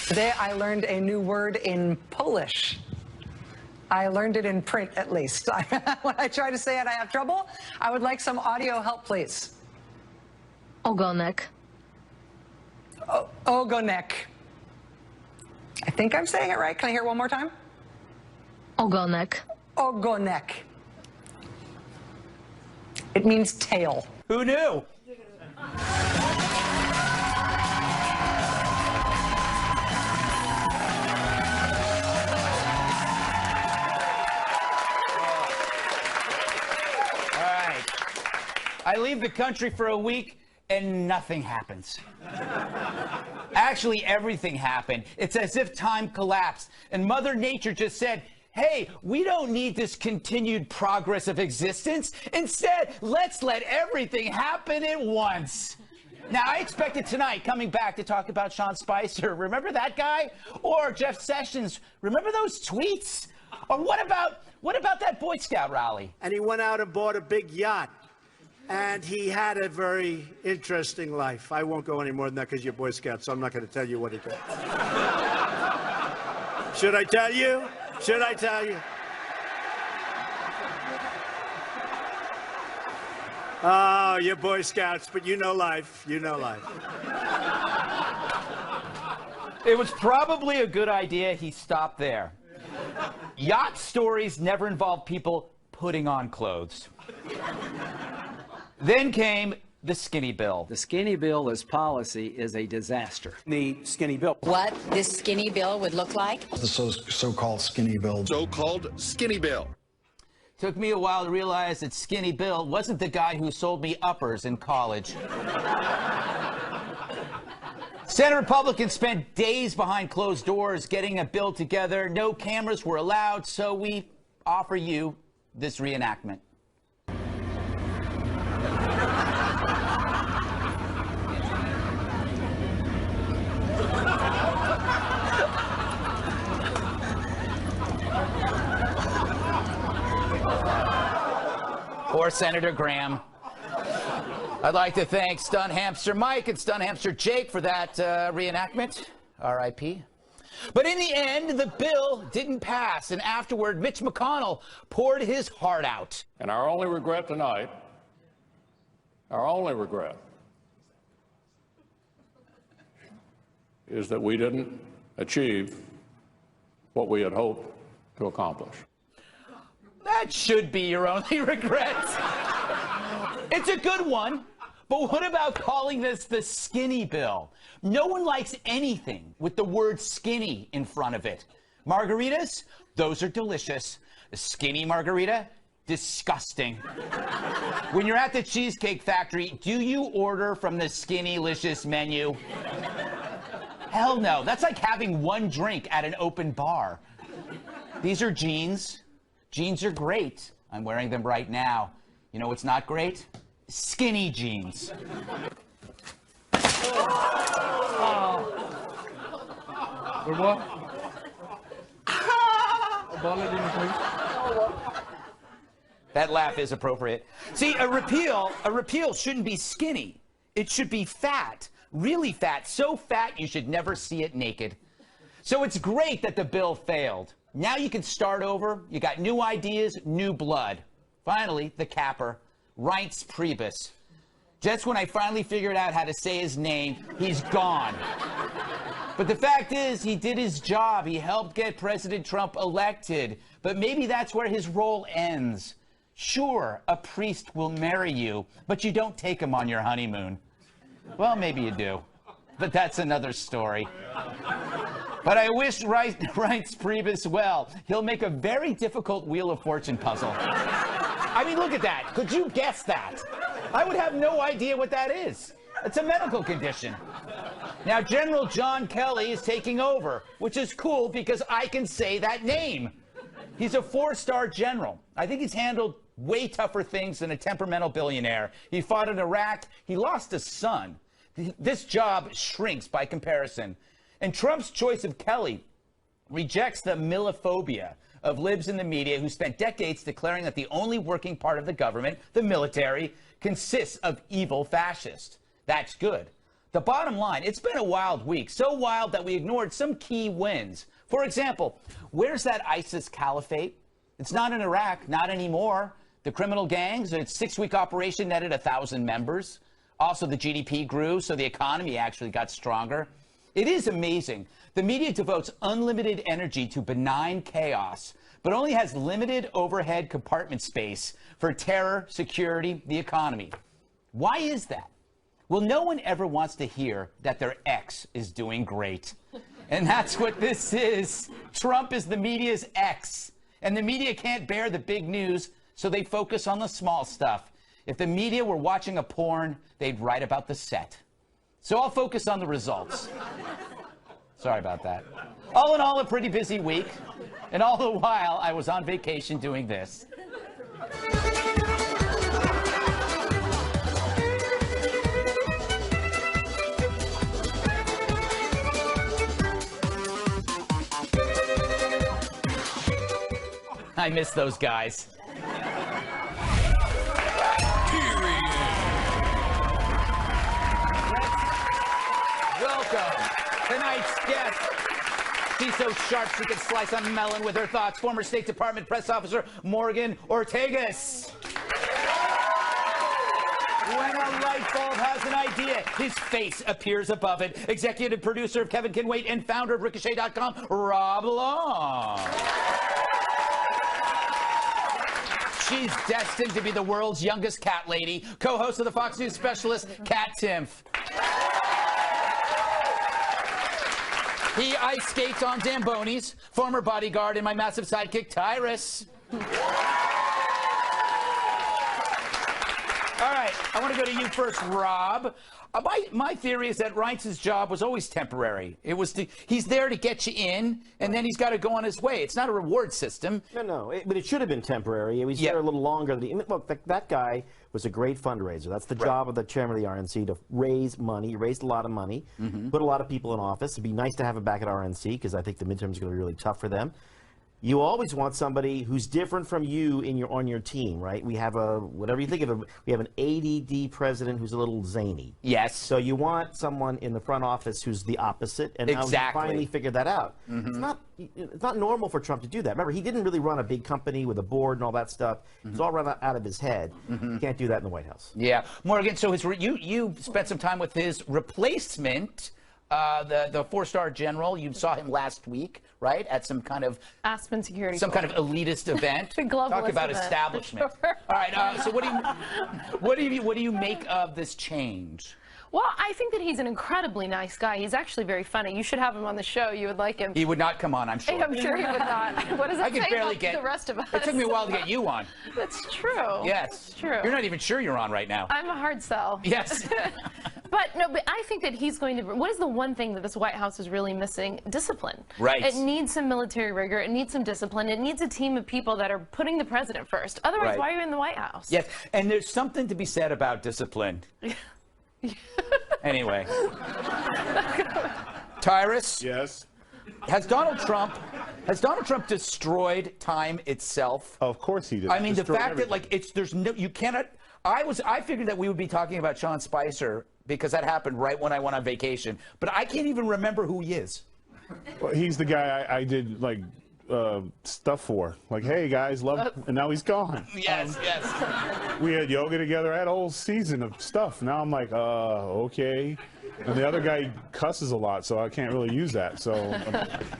Today I learned a new word in Polish. I learned it in print, at least. When I try to say it, I have trouble. I would like some audio help, please. Ogonek. Ogonek. I think I'm saying it right. Can I hear it one more time? Ogonek. Ogonek. It means tail. Who knew? I leave the country for a week and nothing happens. Actually, everything happened. It's as if time collapsed and Mother Nature just said, hey, we don't need this continued progress of existence. Instead, let's let everything happen at once. Now, I expected tonight coming back to talk about Sean Spicer. Remember that guy? Or Jeff Sessions. Remember those tweets? Or what about that Boy Scout rally? And he went out and bought a big yacht. And he had a very interesting life. I won't go any more than that because you're Boy Scout, so I'm not going to tell you what he did. Should I tell you? Should I tell you? Oh, you're Boy Scouts, but you know life. You know life. It was probably a good idea he stopped there. Yacht stories never involve people putting on clothes. Then came the skinny bill. The skinny bill as policy is a disaster. The skinny bill. What this skinny bill would look like? The so-called skinny bill. So-called skinny bill. Took me a while to realize that Skinny Bill wasn't the guy who sold me uppers in college. Senate Republicans spent days behind closed doors getting a bill together. No cameras were allowed, so we offer you this reenactment. Poor Senator Graham. I'd like to thank Stunt Hamster Mike and Stunt Hamster Jake for that reenactment. R.I.P. But in the end, the bill didn't pass, and afterward, Mitch McConnell poured his heart out. And our only regret tonight, our only regret, is that we didn't achieve what we had hoped to accomplish. That should be your only regret. It's a good one, but what about calling this the skinny bill? No one likes anything with the word skinny in front of it. Margaritas, those are delicious. A skinny margarita, disgusting. When you're at the Cheesecake Factory, do you order from the Skinnylicious menu? Hell no, that's like having one drink at an open bar. These are jeans. Jeans are great. I'm wearing them right now. You know what's not great? Skinny jeans. That laugh is appropriate. See, a repeal shouldn't be skinny. It should be fat, really fat, so fat you should never see it naked. So it's great that the bill failed. Now you can start over. You got new ideas, new blood. Finally, the capper, Reince Priebus. Just when I finally figured out how to say his name, he's gone. But the fact is, he did his job. He helped get President Trump elected. But maybe that's where his role ends. Sure, a priest will marry you, but you don't take him on your honeymoon. Well, maybe you do. But that's another story. But I wish Reince Priebus well. He'll make a very difficult Wheel of Fortune puzzle. I mean, look at that. Could you guess that? I would have no idea what that is. It's a medical condition. Now, General John Kelly is taking over, which is cool because I can say that name. He's a 4-star general. I think he's handled way tougher things than a temperamental billionaire. He fought in Iraq. He lost a son. This job shrinks by comparison. And Trump's choice of Kelly rejects the millophobia of libs in the media who spent decades declaring that the only working part of the government, the military, consists of evil fascists. That's good. The bottom line, it's been a wild week. So wild that we ignored some key wins. For example, where's that ISIS caliphate? It's not in Iraq, not anymore. The criminal gangs, its 6-week operation netted 1,000 members. Also, the GDP grew, so the economy actually got stronger. It is amazing. The media devotes unlimited energy to benign chaos, but only has limited overhead compartment space for terror, security, the economy. Why is that? Well, no one ever wants to hear that their ex is doing great. And that's what this is. Trump is the media's ex. And the media can't bear the big news, so they focus on the small stuff. If the media were watching a porn, they'd write about the set. So I'll focus on the results. Sorry about that. All in all, a pretty busy week. And all the while, I was on vacation doing this. I miss those guys. Welcome. Tonight's guest. She's so sharp she can slice a melon with her thoughts. Former State Department press officer Morgan Ortagus. When a light bulb has an idea, his face appears above it. Executive producer of Kevin Can Wait and founder of Ricochet.com, Rob Long. She's destined to be the world's youngest cat lady, co-host of the Fox News specialist, Kat Timpf. He ice skates on Zambonis, former bodyguard and my massive sidekick, Tyrus. All right, I want to go to you first, Rob. My theory is that Reince's job was always temporary. He's there to get you in, and then he's got to go on his way. It's not a reward system. No, but it should have been temporary. He was there a little longer. Look, that guy was a great fundraiser. That's the job of the chairman of the RNC, to raise money. He raised a lot of money, put a lot of people in office. It'd be nice to have him back at RNC, because I think the midterms are going to be really tough for them. You always want somebody who's different from you on your team, right? We have whatever you think of him, we have an ADD president who's a little zany. Yes. So you want someone in the front office who's the opposite, and now he finally figured that out. It's not normal for Trump to do that. Remember, he didn't really run a big company with a board and all that stuff. It's all run out of his head. You can't do that in the White House. Yeah. Morgan, so you spent some time with his replacement, the 4-star general. You saw him last week, right, at some kind of Aspen Security, some kind of elitist event. Talk about establishment. Sure. All right. So what do you make of this change? Well, I think that he's an incredibly nice guy. He's actually very funny. You should have him on the show. You would like him. He would not come on, I'm sure. I'm sure he would not. What does it say about the rest of us? It took me a while to get you on. That's true. Yes. That's true. You're not even sure you're on right now. I'm a hard sell. Yes. But I think that he's going to. What is the one thing that this White House is really missing? Discipline. Right. It needs some military rigor. It needs some discipline. It needs a team of people that are putting the president first. Otherwise, why are you in the White House? Yes, and there's something to be said about discipline. Anyway. Tyrus? Yes. Has Donald Trump destroyed time itself? Of course he did. I mean, the fact that there's no, you cannot. I figured that we would be talking about Sean Spicer because that happened right when I went on vacation, but I can't even remember who he is. Well, he's the guy I did stuff for. Like, hey guys, and now he's gone. Yes, yes. We had yoga together. I had a whole season of stuff. Now I'm like, okay. And the other guy cusses a lot, so I can't really use that. So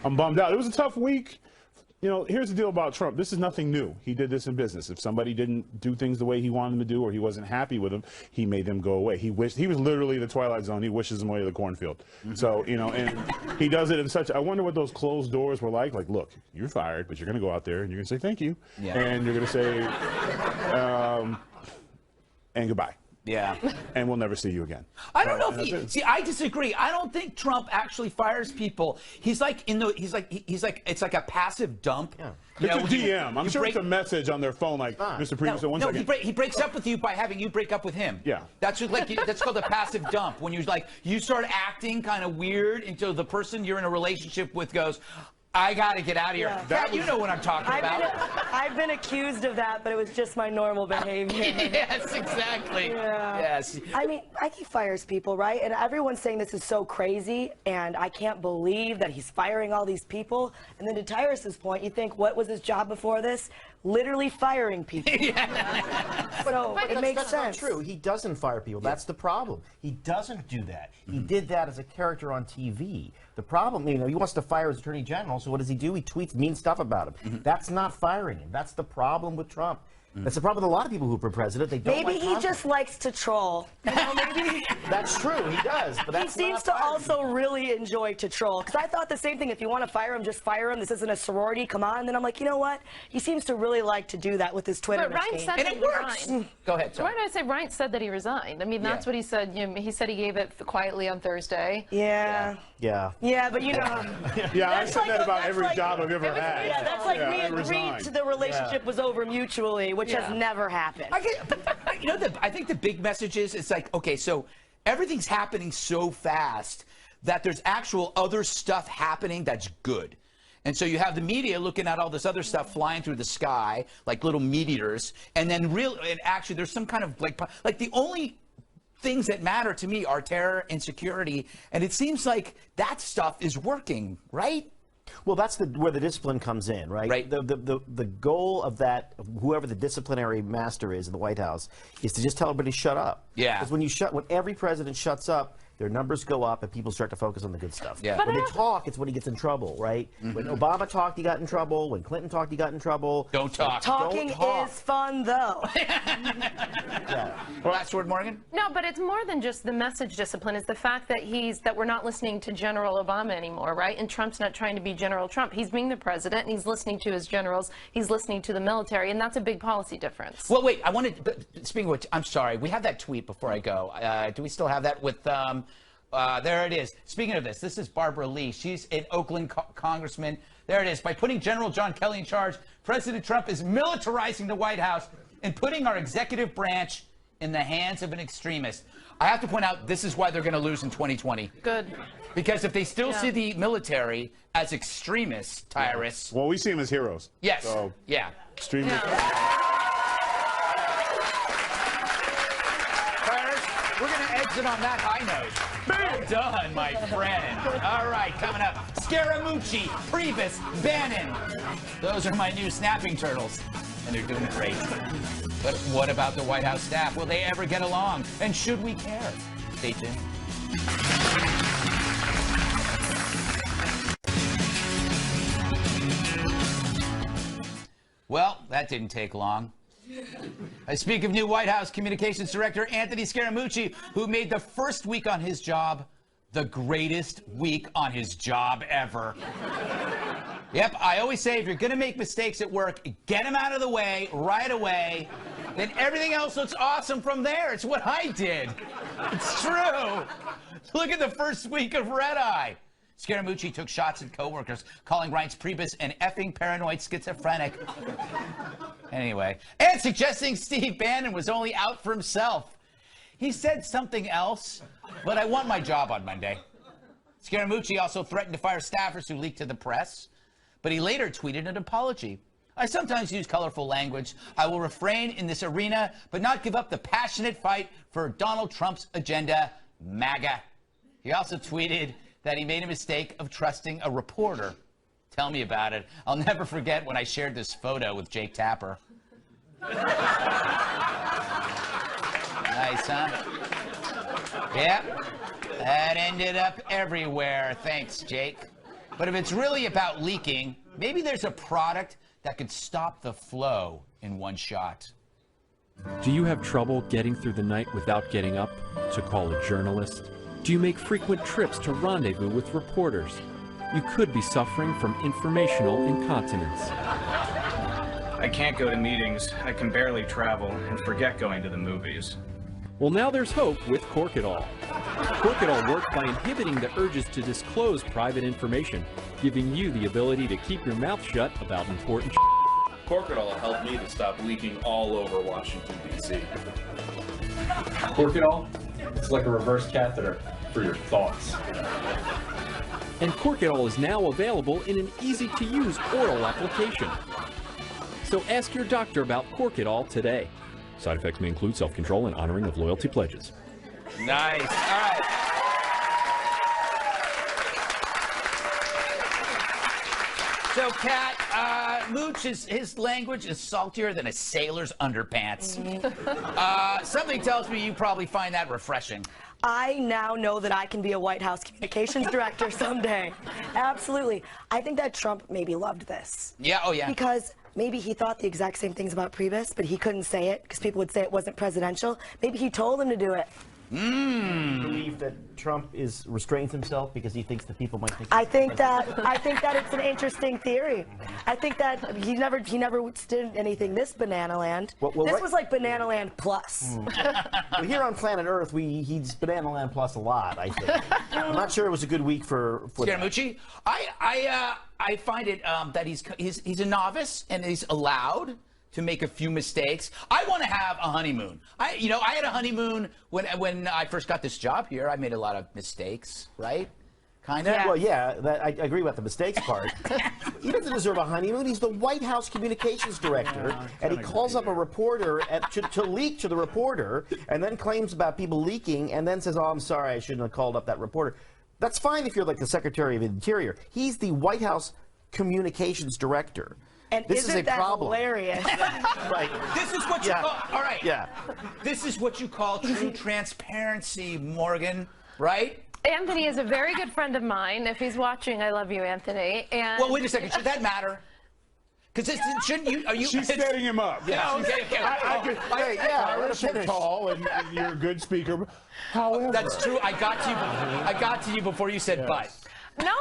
I'm bummed out. It was a tough week. You know, here's the deal about Trump. This is nothing new. He did this in business. If somebody didn't do things the way he wanted them to do, or he wasn't happy with them, he made them go away. He was literally the Twilight Zone. He wishes them away to the cornfield. So, you know, and he does it in such, I wonder what those closed doors were like. Like, look, you're fired, but you're going to go out there and you're going to say thank you. Yeah. And you're going to say, and goodbye. Yeah. And we'll never see you again. I don't know if see, I disagree. I don't think Trump actually fires people. He's like it's like a passive dump. Yeah. It's a DM. I'm sure it's a message on their phone like, Mr. President, one second. He breaks up with you by having you break up with him. Yeah. That's that's called a passive dump. When you start acting kind of weird until the person you're in a relationship with goes, I got to get out of here. Yeah. That, you know what I'm talking about. I've been accused of that, but it was just my normal behavior. Yes, exactly. Yeah. Yes. I mean, he fires people, right? And everyone's saying this is so crazy, and I can't believe that he's firing all these people. And then to Tyrus's point, you think, what was his job before this? Literally firing people. So it makes that's sense. Not true. He doesn't fire people. That's the problem. He doesn't do that. He did that as a character on TV. The problem, you know, he wants to fire his attorney general, so what does he do? He tweets mean stuff about him. That's not firing him. That's the problem with Trump. That's the problem with a lot of people who've been president. They don't Maybe like he conflict. just likes to troll. You know, maybe That's true. He does. But that's he seems to also really enjoy to troll. Because I thought the same thing. If you want to fire him, just fire him. This isn't a sorority. Come on. And then I'm like, you know what? He seems to really like to do that with his Twitter But Ryan machine. said And that it he works. resigned. Go ahead, Why did I say Ryan said that he resigned? I mean, that's what he said. You know, he said he gave it quietly on Thursday. Yeah. Yeah. Yeah, but you know. Yeah, I That's said like that about that's every like- job I've ever had. Yeah, that's like we I agreed resigned. to the relationship was over mutually, which has never happened. You know, I think the big message is, it's like, okay, so everything's happening so fast that there's actual other stuff happening that's good. And so you have the media looking at all this other stuff flying through the sky, like little meteors, and then and actually there's some kind of like the only things that matter to me are terror and security, and it seems like that stuff is working, right? Well, that's where the discipline comes in, right? Right. The goal of that, whoever the disciplinary master is in the White House, is to just tell everybody to shut up. Yeah. Because when every president shuts up, their numbers go up and people start to focus on the good stuff. Yeah. When they talk, it's when he gets in trouble, right? When Obama talked, he got in trouble. When Clinton talked, he got in trouble. Don't talk. Talking is fun, though. Last word, Morgan? No, but it's more than just the message discipline. It's the fact that we're not listening to General Obama anymore, right? And Trump's not trying to be General Trump. He's being the president, and he's listening to his generals. He's listening to the military, and that's a big policy difference. Well, wait, speaking of which, I'm sorry, we have that tweet before I go. Do we still have that with, there it is. Speaking of this is Barbara Lee. She's an Oakland congressman. There it is. By putting General John Kelly in charge, President Trump is militarizing the White House and putting our executive branch in the hands of an extremist. I have to point out, this is why they're going to lose in 2020. Good. Because if they still see the military as extremists, Tyrus. Well, we see them as heroes. Yes. So, yeah. extremely. We're going to exit on that high note. Well done, my friend. All right, coming up, Scaramucci, Priebus, Bannon. Those are my new snapping turtles, and they're doing great. But what about the White House staff? Will they ever get along? And should we care? Stay tuned. Well, that didn't take long. I speak of new White House Communications Director Anthony Scaramucci, who made the first week on his job the greatest week on his job ever. Yep, I always say if you're going to make mistakes at work, get them out of the way right away. Then everything else looks awesome from there. It's what I did. It's true. Look at the first week of Red Eye. Scaramucci took shots at coworkers, calling Reince Priebus an effing paranoid schizophrenic. Anyway, and suggesting Steve Bannon was only out for himself. He said something else, but I want my job on Monday. Scaramucci also threatened to fire staffers who leaked to the press, but he later tweeted an apology. I sometimes use colorful language. I will refrain in this arena, but not give up the passionate fight for Donald Trump's agenda, MAGA. He also tweeted that he made a mistake of trusting a reporter. Tell me about it. I'll never forget when I shared this photo with Jake Tapper. Nice, huh? Yep. That ended up everywhere. Thanks, Jake. But if it's really about leaking, maybe there's a product that could stop the flow in one shot. Do you have trouble getting through the night without getting up to call a journalist? Do you make frequent trips to rendezvous with reporters? You could be suffering from informational incontinence. I can't go to meetings, I can barely travel, and forget going to the movies. Well, now there's hope with Corkitol. Corkitol works by inhibiting the urges to disclose private information, giving you the ability to keep your mouth shut about important Corkitol helped me to stop leaking all over Washington, D.C. Corkitol, it's like a reverse catheter for your thoughts. And Corkitol is now available in an easy-to-use oral application. So ask your doctor about Corkitol today. Side effects may include self-control and honoring of loyalty pledges. Nice. All right. So, Kat, Mooch, his language is saltier than a sailor's underpants. Something tells me you probably find that refreshing. I now know that I can be a White House communications director someday. Absolutely. I think that Trump maybe loved this. Yeah, oh yeah. Because maybe he thought the exact same things about Priebus, but he couldn't say it because people would say it wasn't presidential. Maybe he told him to do it. I believe that Trump restrains himself because he thinks that people might think. I think that it's an interesting theory. I think that he never did anything this Banana Land. This was like Banana Land plus. Well, here on planet Earth, he's Banana Land plus a lot. I think. I'm not sure it was a good week for Scaramucci. I find it that he's a novice and he's allowed to make a few mistakes. I want to have a honeymoon. I had a honeymoon when I first got this job here. I made a lot of mistakes, right? Kind of. Yeah. Well, yeah, I agree about the mistakes part. He doesn't deserve a honeymoon. He's the White House communications director, and he calls up a reporter to leak to the reporter, and then claims about people leaking, and then says, "Oh, I'm sorry, I shouldn't have called up that reporter." That's fine if you're like the Secretary of Interior. He's the White House communications director. And this is a problem. Hilarious? Right. This is what you call. All right. Yeah. This is what you call true transparency, Morgan. Right? Anthony is a very good friend of mine. If he's watching, I love you, Anthony. And well, wait a second. Should that matter? Because shouldn't you? Are you? She's setting him up. Yeah. Okay. Tyrus, you're tall and you're a good speaker. However, that's true. I got to you before you said but. No,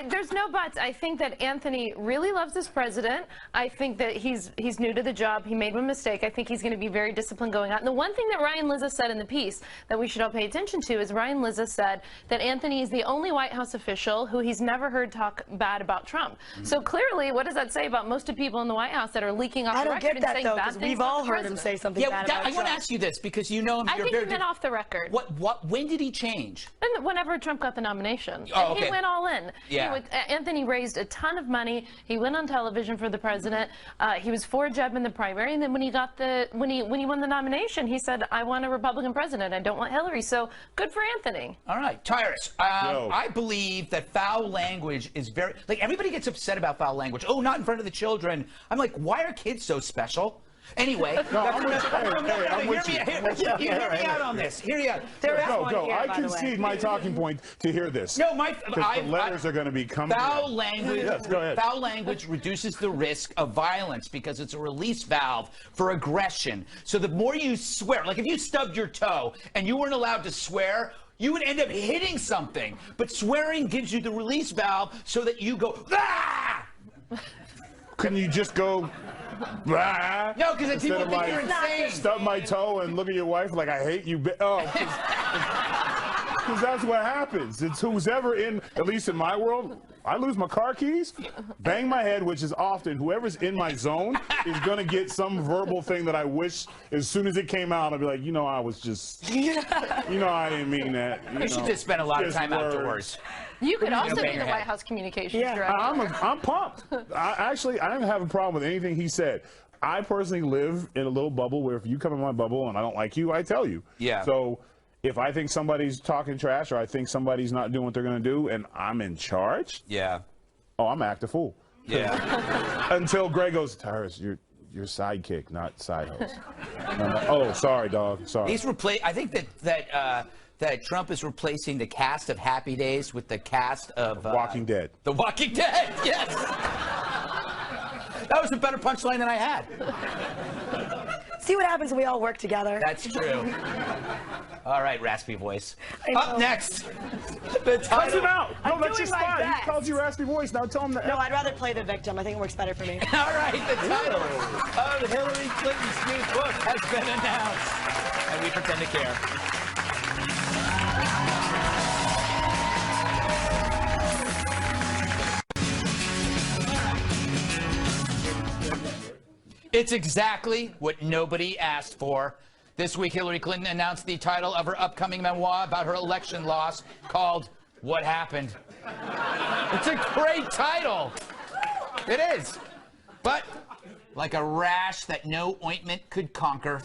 there's no buts. I think that Anthony really loves this president. I think that he's new to the job. He made one mistake. I think he's going to be very disciplined going on. And the one thing that Ryan Lizza said in the piece that we should all pay attention to is Ryan Lizza said that Anthony is the only White House official who he's never heard talk bad about Trump. So clearly, what does that say about most of the people in the White House that are leaking off the record and saying bad things? We've all heard him say something bad about Trump. I want to ask you this because you know him. I think he went off the record. When did he change? Whenever Trump got the nomination. Oh, okay. He went all in. Yeah. Anthony raised a ton of money. He went on television for the president. He was for Jeb in the primary, and then when he won the nomination, he said, "I want a Republican president. I don't want Hillary." So good for Anthony. All right, Tyrus. I believe that foul language is very everybody gets upset about foul language. Oh, not in front of the children. I'm like, why are kids so special? Anyway, hear me out on this. Hear me out. Go. I concede my talking point to hear this. No, the letters are going to be coming. Foul language. Yes, go ahead. Foul language reduces the risk of violence because it's a release valve for aggression. So the more you swear, like if you stubbed your toe and you weren't allowed to swear, you would end up hitting something. But swearing gives you the release valve so that you go, ah! Couldn't you just go, ah? No, because then people think you're insane. Stub my toe and look at your wife like, I hate you. Because that's what happens. It's who's ever in, at least in my world, I lose my car keys, bang my head, which is often whoever's in my zone is going to get some verbal thing that I wish as soon as it came out, I'd be like, I was just, I didn't mean that. You should just spend a lot of time outdoors. You could also be the White House communications director. I'm pumped. I don't have a problem with anything he said. I personally live in a little bubble where if you come in my bubble and I don't like you, I tell you. Yeah. So if I think somebody's talking trash or I think somebody's not doing what they're going to do and I'm in charge, I'm act a fool. Yeah. Until Greg goes, Tyrus, you're sidekick, not side host. And I'm like, oh, sorry, dog. Sorry. I think that Trump is replacing the cast of Happy Days with the cast of Walking Dead. The Walking Dead, yes. That was a better punchline than I had. See what happens when we all work together. That's true. All right, raspy voice. Up next, the title. Cuss him out. No, that's your spot. He calls you raspy voice. Now tell him that. No, I'd rather play the victim. I think it works better for me. All right, the title of Hillary Clinton's new book has been announced, and we pretend to care. It's exactly what nobody asked for. This week, Hillary Clinton announced the title of her upcoming memoir about her election loss called What Happened? It's a great title. It is. But like a rash that no ointment could conquer,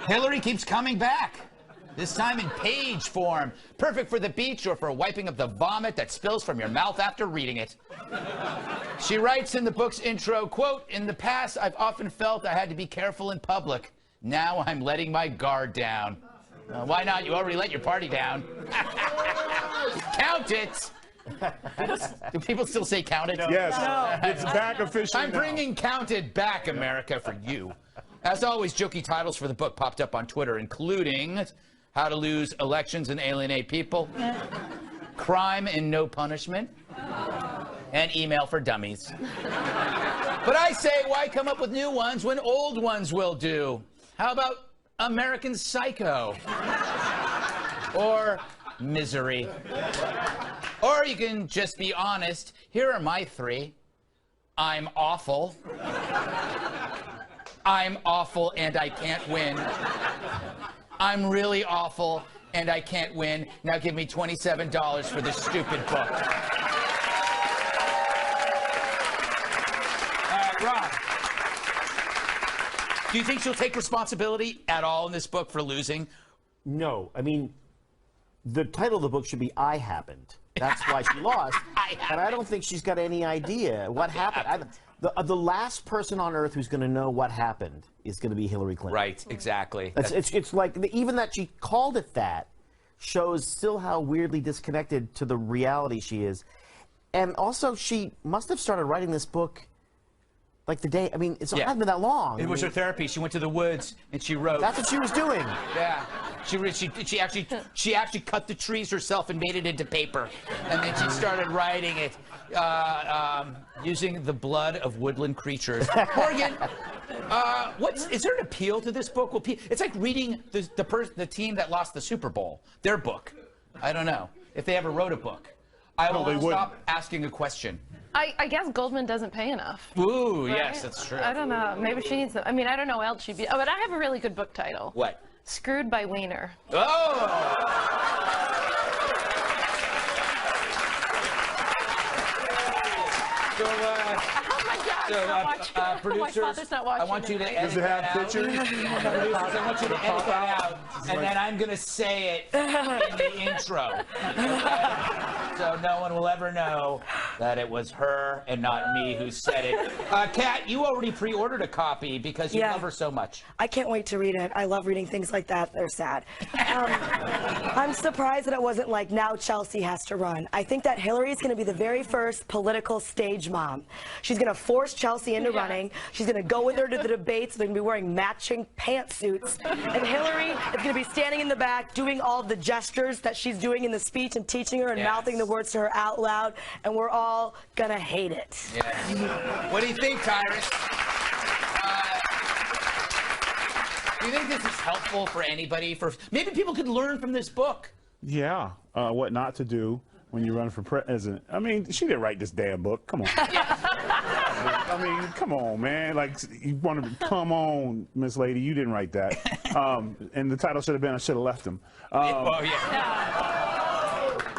Hillary keeps coming back. This time in page form. Perfect for the beach or for wiping up the vomit that spills from your mouth after reading it. She writes in the book's intro, quote, "In the past, I've often felt I had to be careful in public. Now I'm letting my guard down." Why not? You already let your party down. Count it. Do people still say count it? Yes. No. It's back officially I'm bringing Counted back, America, for you. As always, jokey titles for the book popped up on Twitter, including How to Lose Elections and Alienate People, Crime and No Punishment, and Email for Dummies. But I say, why come up with new ones when old ones will do? How about American Psycho? Or Misery? Or you can just be honest. Here are my three. I'm awful. I'm awful and I can't win. I'm really awful and I can't win. Now give me $27 for this stupid book. Rob, do you think she'll take responsibility at all in this book for losing? No. I mean, the title of the book should be I Happened. That's why she lost. And I don't think she's got any idea what happened. The last person on earth who's going to know what happened is going to be Hillary Clinton. Right, exactly. It's like, even that she called it that shows still how weirdly disconnected to the reality she is. And also, she must have started writing this book like the day, I mean, it's not been that long. It was her therapy. She went to the woods and she wrote. That's what she was doing. Yeah. She actually cut the trees herself and made it into paper. And then she started writing it using the blood of woodland creatures. Morgan, is there an appeal to this book? It's like reading the team that lost the Super Bowl, their book. I don't know if they ever wrote a book. I will stop asking a question. I guess Goldman doesn't pay enough. Ooh, right? Yes, that's true. I don't know. Maybe she needs I mean, I don't know what else she'd be. Oh, but I have a really good book title. What? Screwed by Wiener. Oh! Producers, I want you to edit that out. Producers, I want you to edit that out, and then I'm going to say it in the intro. So no one will ever know that it was her and not me who said it. Kat, you already pre-ordered a copy because you love her so much. I can't wait to read it. I love reading things like that. They're sad. I'm surprised that it wasn't like, now Chelsea has to run. I think that Hillary is going to be the very first political stage mom. She's going to force Chelsea into running. She's going to go with her to the debates. They're going to be wearing matching pantsuits. And Hillary is going to be standing in the back doing all of the gestures that she's doing in the speech and teaching her and mouthing the words to her out loud. And we're all going to hate it. Yes. What do you think, Tyrus? Do you think this is helpful for anybody? Maybe people could learn from this book. Yeah. What not to do when you run for president. I mean, she didn't write this damn book. Come on. I mean, come on, man. Like, you want to come on, Miss Lady. You didn't write that. And the title should have been, I Should Have Left Him.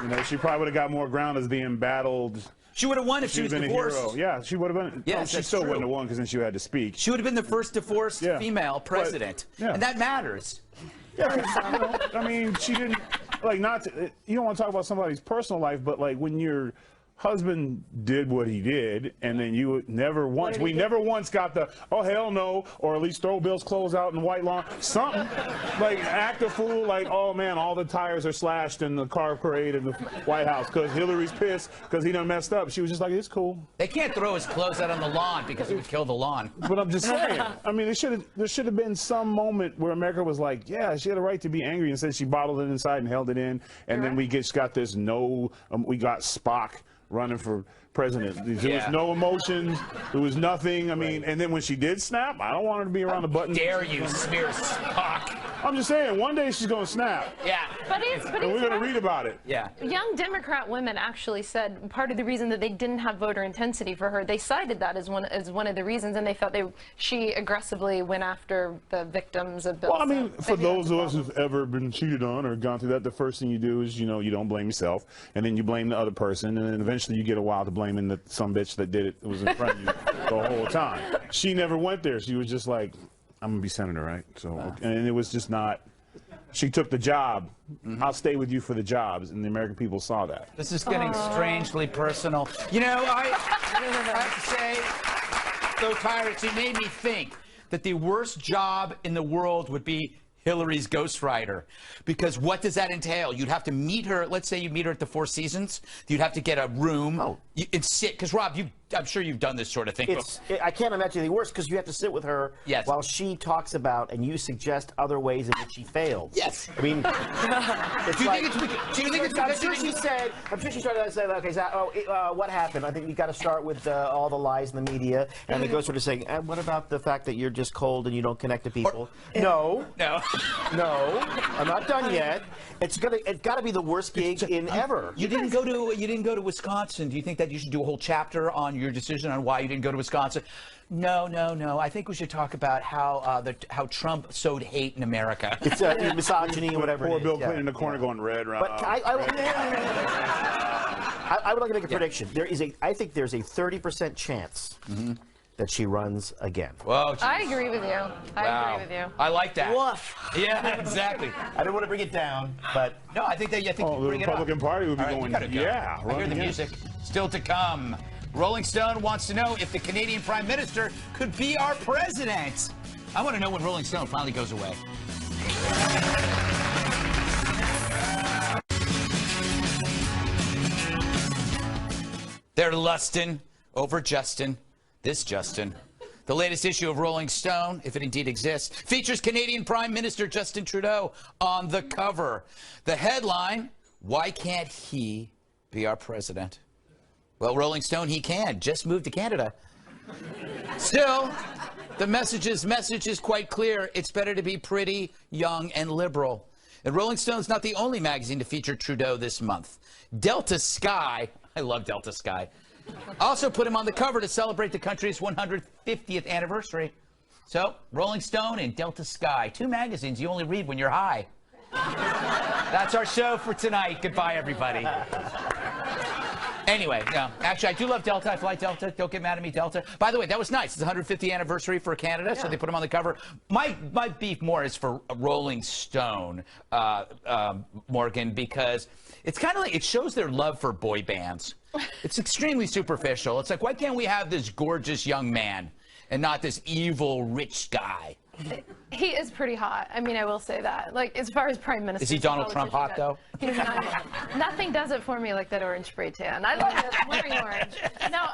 You know, she probably would have got more ground as being battled. She would have won if she was divorced. A hero. Yeah, she would have been. Yes, she still wouldn't have won because then she would have had to speak. She would have been the first divorced female president. And that matters. Yeah, you know, I mean, she didn't, like, you don't want to talk about somebody's personal life, but, like, when your husband did what he did, and then we never once got the, oh, hell no, or at least throw Bill's clothes out in the white lawn, something, like, act a fool, like, oh, man, all the tires are slashed in the car parade in the White House because Hillary's pissed because he done messed up. She was just like, it's cool. They can't throw his clothes out on the lawn because it would kill the lawn. But I'm just saying, I mean, there should have been some moment where America was like, yeah, she had a right to be angry, and said she bottled it inside and held it in, and then we just got this we got Spock running for president. There was no emotions. There was nothing. I mean, and then when she did snap, I don't want her to be around the button. Dare you smear stock? I'm just saying, one day she's going to snap. Yeah. But and we're going to read about it. Yeah. Young Democrat women actually said part of the reason that they didn't have voter intensity for her, they cited that as one of the reasons, and they felt she aggressively went after the victims of Bill. Well, I mean, for those of us who've ever been cheated on or gone through that, the first thing you do is, you know, you don't blame yourself, and then you blame the other person, and then eventually you get a while to blaming the some bitch that did it was in front of you the whole time. She never went there. She was just like, I'm gonna be senator, right? So, and it was just not. She took the job. I'll stay with you for the jobs, and the American people saw that. This is getting strangely personal. You know, I have to say, though, Tyrus, it made me think that the worst job in the world would be Hillary's ghostwriter, because what does that entail? You'd have to meet her. Let's say you meet her at the Four Seasons. You'd have to get a room and sit. Because Rob, I'm sure you've done this sort of thing. I can't imagine the worst, because you have to sit with her while she talks about and you suggest other ways in which she failed. Yes. I mean, do you think it's I'm sure she started to say, okay, so, what happened? I think you got to start with all the lies in the media, and it goes sort of saying, what about the fact that you're just cold and you don't connect to people? No, I'm not done yet. It's got to be the worst gig in ever. You didn't go to Wisconsin. Do you think that you should do a whole chapter on your decision on why you didn't go to Wisconsin? No. I think we should talk about how Trump sowed hate in America. It's misogyny or whatever. Poor Bill Clinton in the corner going red. But I would like to make a prediction. I think there's a 30% chance that she runs again. Whoa, I agree with you. I agree with you. I like that. Woof. Yeah, exactly. I don't want to bring it down, but no, I think you bring the Republican Party would be going. Yeah, I hear the music. Still to come. Rolling Stone wants to know if the Canadian Prime Minister could be our president. I want to know when Rolling Stone finally goes away. They're lusting over Justin. This Justin. The latest issue of Rolling Stone, if it indeed exists, features Canadian Prime Minister Justin Trudeau on the cover. The headline, why can't he be our president? Well, Rolling Stone, he can. Just moved to Canada. Still, the message is quite clear. It's better to be pretty, young, and liberal. And Rolling Stone's not the only magazine to feature Trudeau this month. Delta Sky, I love Delta Sky, also put him on the cover to celebrate the country's 150th anniversary. So, Rolling Stone and Delta Sky, two magazines you only read when you're high. That's our show for tonight. Goodbye, everybody. Anyway, no, actually, I do love Delta. I fly Delta. Don't get mad at me, Delta. By the way, that was nice. It's the 150th anniversary for Canada, so they put him on the cover. My beef more is for Rolling Stone, Morgan, because it's kind of like it shows their love for boy bands. It's extremely superficial. It's like, why can't we have this gorgeous young man and not this evil rich guy? He is pretty hot. I mean, I will say that. Like, as far as prime minister. Is he Donald Trump hot, though? He's not. Nothing does it for me like that orange spray tan. I love it. I'm wearing orange. No,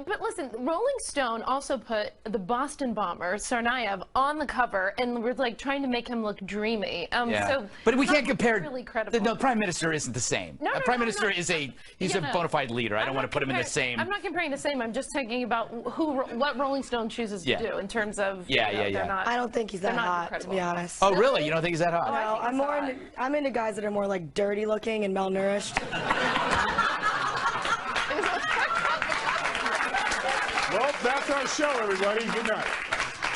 but listen, Rolling Stone also put the Boston bomber, Tsarnaev, on the cover, and we're like trying to make him look dreamy. So, but we can't compare. Really credible. The Prime Minister isn't the same. No, Prime Minister is he's a bona fide leader. I don't want to put him in the same. I'm not comparing the same. I'm just talking about what Rolling Stone chooses to do in terms of. They're not, I don't think he's that hot, to be honest. Oh, really? You don't think he's that hot? No, I'm into guys that are more like dirty looking and malnourished. Well, that's our show, everybody. Good night.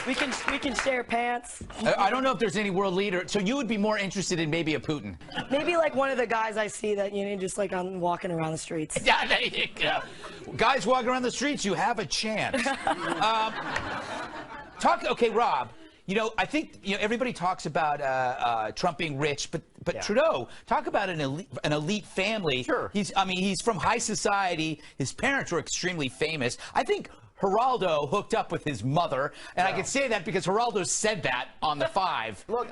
We can share pants. I don't know if there's any world leader. So you would be more interested in maybe a Putin? Maybe like one of the guys I see that, just like I'm walking around the streets. Yeah, there you go. Guys walking around the streets, you have a chance. Okay, Rob. I think everybody talks about Trump being rich, but Trudeau, talk about an elite family. Sure. He's from high society. His parents were extremely famous. I think Geraldo hooked up with his mother, and I can say that because Geraldo said that on the 5. Look,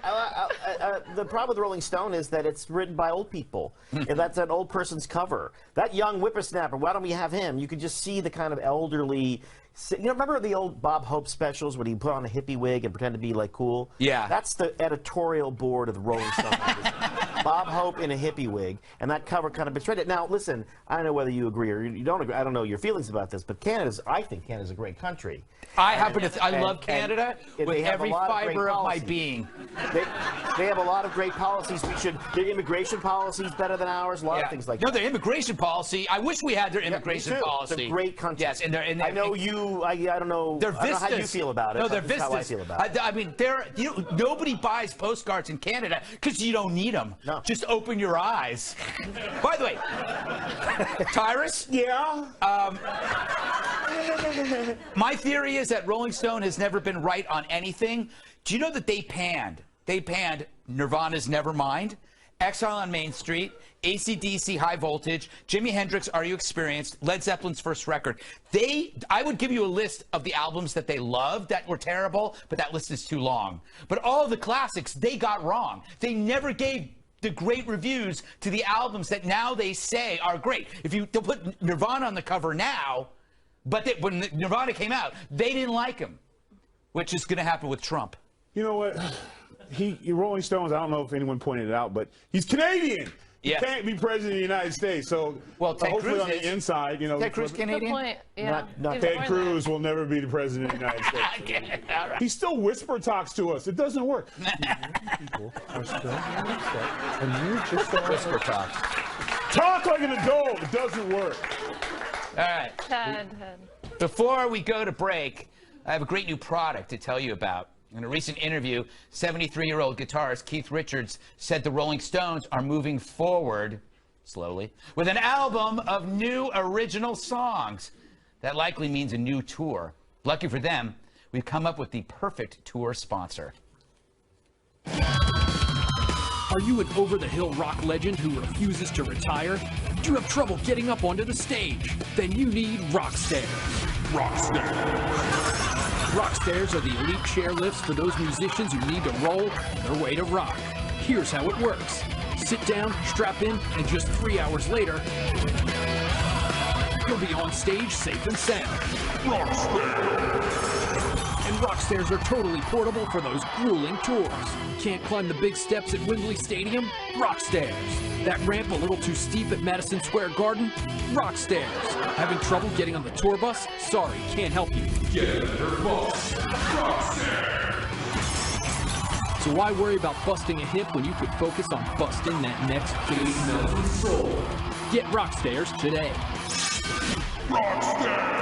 the problem with Rolling Stone is that it's written by old people, and that's an old person's cover. That young whippersnapper, why don't we have him? You can just see the kind of elderly. Remember the old Bob Hope specials when he put on a hippie wig and pretend to be like cool? Yeah. That's the editorial board of the Rolling Stone. Bob Hope in a hippie wig, and that cover kind of betrayed it. Now, listen, I don't know whether you agree or you don't agree. I don't know your feelings about this, but I think Canada's a great country. I love Canada with every fiber of my being. They have a lot of great policies. Their immigration policy is better than ours. A lot of things like that. No, their immigration policy. I wish we had their immigration policy. It's a great country. Yes, and I know you. I don't know. I don't know how you feel about it. No, they're vistas. How I feel about it. I mean, nobody buys postcards in Canada because you don't need them. No. Just open your eyes. By the way, Tyrus. Yeah. My theory is that Rolling Stone has never been right on anything. Do you know that they panned Nirvana's Nevermind, Exile on Main Street, AC/DC High Voltage, Jimi Hendrix Are You Experienced, Led Zeppelin's first record. I would give you a list of the albums that they loved that were terrible, but that list is too long. But all the classics they got wrong. They never gave the great reviews to the albums that now they say are great. They'll put Nirvana on the cover now, but when Nirvana came out, they didn't like him, which is going to happen with Trump. You know what? Rolling Stones, I don't know if anyone pointed it out, but he's Canadian. He can't be president of the United States. So hopefully Cruz on the inside, Ted Cruz Canadian? Good point. Yeah. Not Ted Cruz will never be the president of the United States. Right. He still whisper talks to us. It doesn't work. People are still and you just whisper talk. Talk like an adult. It doesn't work. All right. Ted. Before we go to break, I have a great new product to tell you about. In a recent interview, 73-year-old guitarist Keith Richards said the Rolling Stones are moving forward, slowly, with an album of new original songs. That likely means a new tour. Lucky for them, we've come up with the perfect tour sponsor. Are you an over-the-hill rock legend who refuses to retire? Do you have trouble getting up onto the stage? Then you need Rockstairs. Rockstairs are the elite chairlifts for those musicians who need to roll their way to rock. Here's how it works. Sit down, strap in, and just 3 hours later, you'll be on stage safe and sound. And Rockstairs are totally portable for those grueling tours. Can't climb the big steps at Wembley Stadium? Rockstairs. That ramp a little too steep at Madison Square Garden? Rockstairs. Having trouble getting on the tour bus? Sorry, can't help you. Get your bus. Rockstairs. So why worry about busting a hip when you could focus on busting that next big melting soul? Get Rockstairs today. Rockstairs.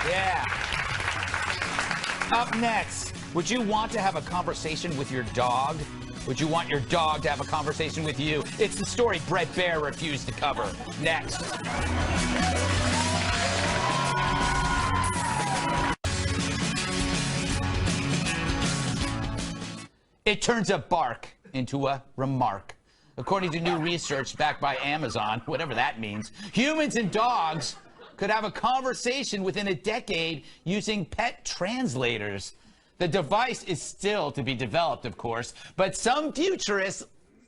Yeah. Up next, would you want to have a conversation with your dog? Would you want your dog to have a conversation with you? It's the story Bret Baier refused to cover. Next. It turns a bark into a remark. According to new research backed by Amazon, whatever that means, humans and dogs could have a conversation within a decade using pet translators. The device is still to be developed, of course, but some futurists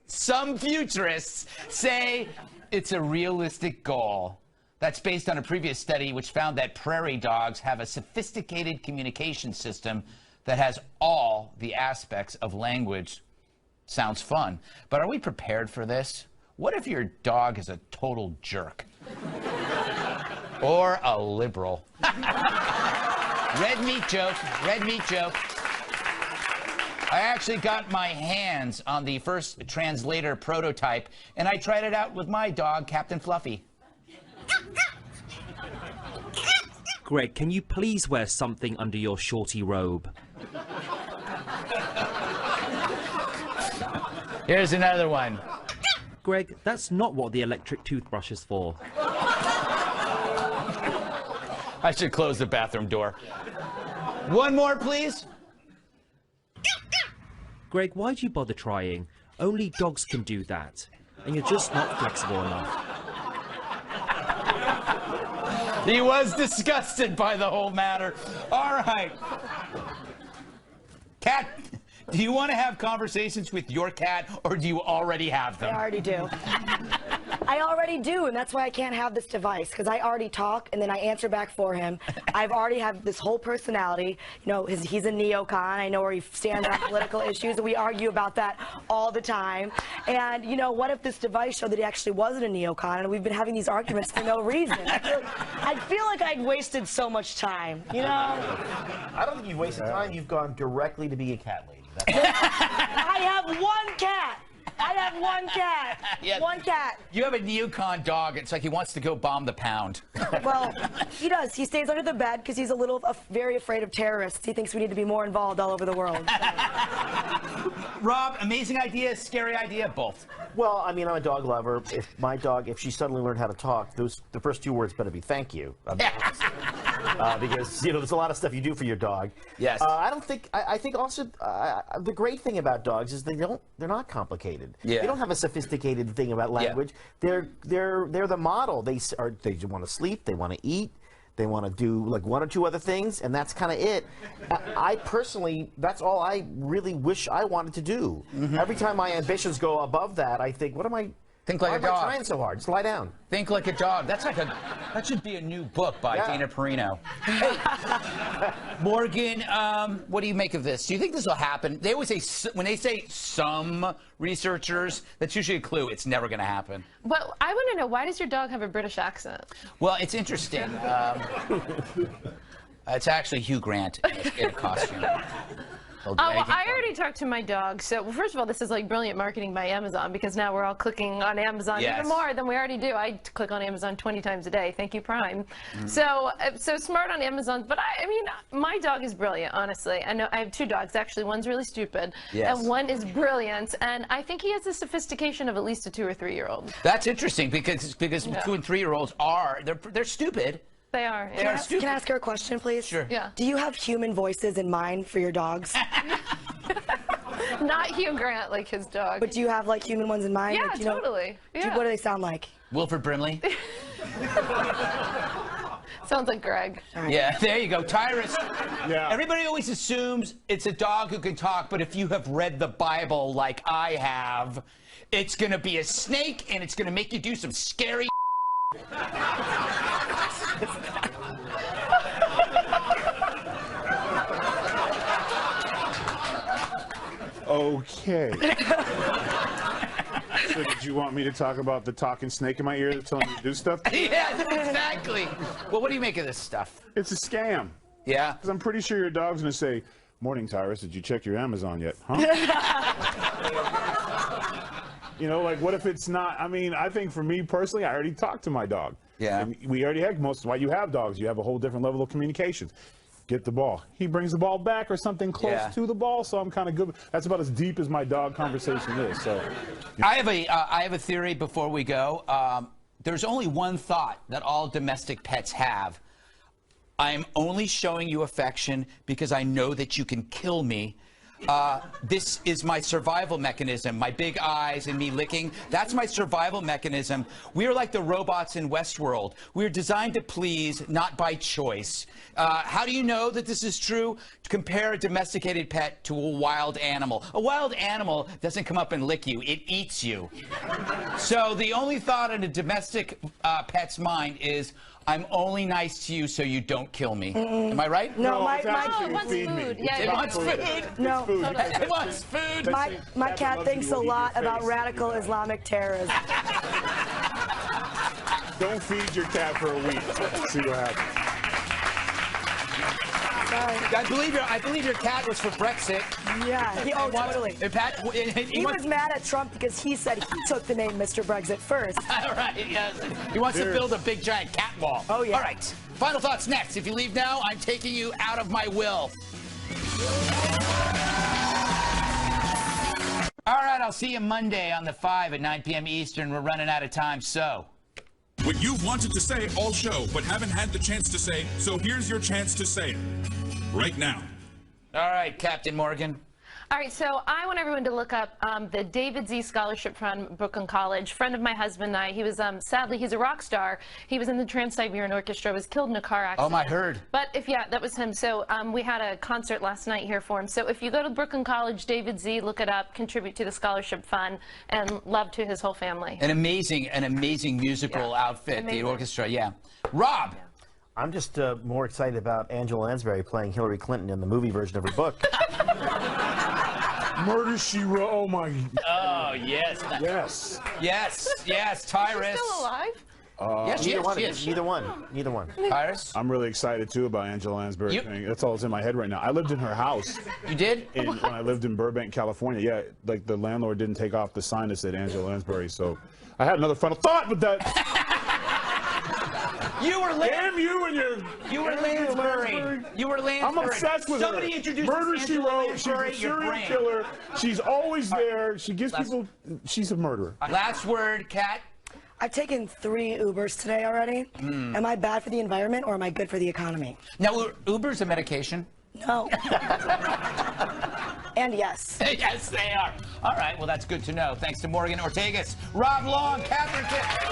say it's a realistic goal. That's based on a previous study which found that prairie dogs have a sophisticated communication system that has all the aspects of language. Sounds fun, but are we prepared for this? What if your dog is a total jerk? Or a liberal? Red meat joke. I actually got my hands on the first translator prototype, and I tried it out with my dog, Captain Fluffy. Greg, can you please wear something under your shorty robe? Here's another one. Greg, that's not what the electric toothbrush is for. I should close the bathroom door. One more, please. Greg, why'd you bother trying? Only dogs can do that. And you're just not flexible enough. He was disgusted by the whole matter. All right. Do you want to have conversations with your cat, or do you already have them? I already do. I already do, and that's why I can't have this device, because I already talk, and then I answer back for him. I've already have this whole personality. You know, he's a neocon. I know where he stands on political issues, and we argue about that all the time. And, you know, what if this device showed that he actually wasn't a neocon, and we've been having these arguments for no reason? I feel like I'd wasted so much time, you know? I don't think you've wasted time. You've gone directly to be a cat lady. I have one cat. I have one cat. Yeah. One cat. You have a neocon dog. It's like he wants to go bomb the pound. Well, he does. He stays under the bed because he's very afraid of terrorists. He thinks we need to be more involved all over the world. Rob, amazing idea, scary idea, both. Well, I mean, I'm a dog lover. If my dog, if she suddenly learned how to talk, the first 2 words better be thank you. Because, you know, there's a lot of stuff you do for your dog. Yes. I think also the great thing about dogs is they're not complicated. Yeah. They don't have a sophisticated thing about language. Yeah. They're the model. They want to sleep, they want to eat, they want to do like 1 or 2 other things, and that's kind of it. I personally, that's all I really wish I wanted to do. Mm-hmm. Every time my ambitions go above that, I think, what am I? Think like Why a dog. am I trying so hard? Just lie down. Think like a dog. That should be a new book by Dana Perino. Hey, Morgan, what do you make of this? Do you think this will happen? They always say, when they say some researchers, that's usually a clue. It's never going to happen. Well, I want to know, why does your dog have a British accent? Well, it's interesting. It's actually Hugh Grant in a costume. Oh, well, I already talked to my dog. So, well, first of all, this is like brilliant marketing by Amazon, because now we're all clicking on Amazon even more than we already do. I click on Amazon 20 times a day. Thank you, Prime. So smart on Amazon. But I mean, my dog is brilliant, honestly. I know I have 2 dogs. Actually, one's really stupid, and one is brilliant. And I think he has the sophistication of at least a 2 or 3-year-old. That's interesting because 2 and 3-year-olds they're stupid. They are. They are stupid. Can I ask her a question, please? Sure. Yeah. Do you have human voices in mind for your dogs? Not Hugh Grant, like his dog. But do you have like human ones in mind? Yeah, like, you totally. What do they sound like? Wilford Brimley. Sounds like Greg. Right. Yeah, there you go. Tyrus. Yeah. Everybody always assumes it's a dog who can talk, but if you have read the Bible like I have, it's going to be a snake, and it's going to make you do some scary Okay. So did you want me to talk about the talking snake in my ear that's telling me to do stuff? Yeah, exactly. Well, what do you make of this stuff? It's a scam. Yeah? Because I'm pretty sure your dog's going to say, "Morning, Tyrus, did you check your Amazon yet?" Huh? You know, like, what if it's not? I mean, I think for me personally, I already talked to my dog. Yeah. And we already had why you have dogs. You have a whole different level of communications. Get the ball. He brings the ball back or something close to the ball, so I'm kind of good. That's about as deep as my dog conversation is. So, I have a theory before we go. There's only one thought that all domestic pets have. I'm only showing you affection because I know that you can kill me. This is my survival mechanism. My big eyes and me licking, that's my survival mechanism. We are like the robots in Westworld. We are designed to please, not by choice. How do you know that this is true? Compare a domesticated pet to a wild animal. A wild animal doesn't come up and lick you. It eats you. So the only thought in a domestic pet's mind is, I'm only nice to you so you don't kill me. Am I right? No, it wants food. Yeah, it wants food. No, it wants food. My cat thinks a lot about radical Islamic terrorism. don't feed your cat for a week. See what happens. I believe your cat was for Brexit. Yeah, totally. He was mad at Trump because he said he took the name Mr. Brexit first. All right, yes. He wants to build a big giant cat wall. Oh, yeah. All right. Final thoughts next. If you leave now, I'm taking you out of my will. All right, I'll see you Monday on the 5 at 9 p.m. Eastern. We're running out of time, so. What you've wanted to say all show, but haven't had the chance to say, so here's your chance to say it. Right now. All right, Captain Morgan. All right, so I want everyone to look up the David Z Scholarship Fund, Brooklyn College. Friend of my husband and I, he was, sadly, he's a rock star. He was in the Trans-Siberian Orchestra, was killed in a car accident. Oh, I heard. But yeah, that was him. So we had a concert last night here for him. So if you go to Brooklyn College, David Z, look it up, contribute to the scholarship fund, and love to his whole family. An amazing musical outfit, the orchestra, yeah. Rob! I'm just more excited about Angela Lansbury playing Hillary Clinton in the movie version of her book. Murder, She Wrote. Oh, my. Oh, yes. Yes. Yes, Tyrus. Is she still alive? Yes, Neither one. Tyrus? I'm really excited, too, about Angela Lansbury thing. That's all that's in my head right now. I lived in her house. You did? When I lived in Burbank, California. Yeah, like the landlord didn't take off the sign that said Angela Lansbury, so I had another final thought, but that... You were Damn you and your... You were Lansbury. You were Lansbury. I'm obsessed with Somebody her. introduced Murder, She Wrote. She's a Lansbury, your serial brain. killer. She's always there. She gives people... She's a murderer. Last word, Kat. I've taken 3 Ubers today already. Am I bad for the environment or am I good for the economy? Now, Uber's a medication? No. And yes. Yes, they are. All right, well, that's good to know. Thanks to Morgan Ortagus, Rob Long, Katherine Timpf.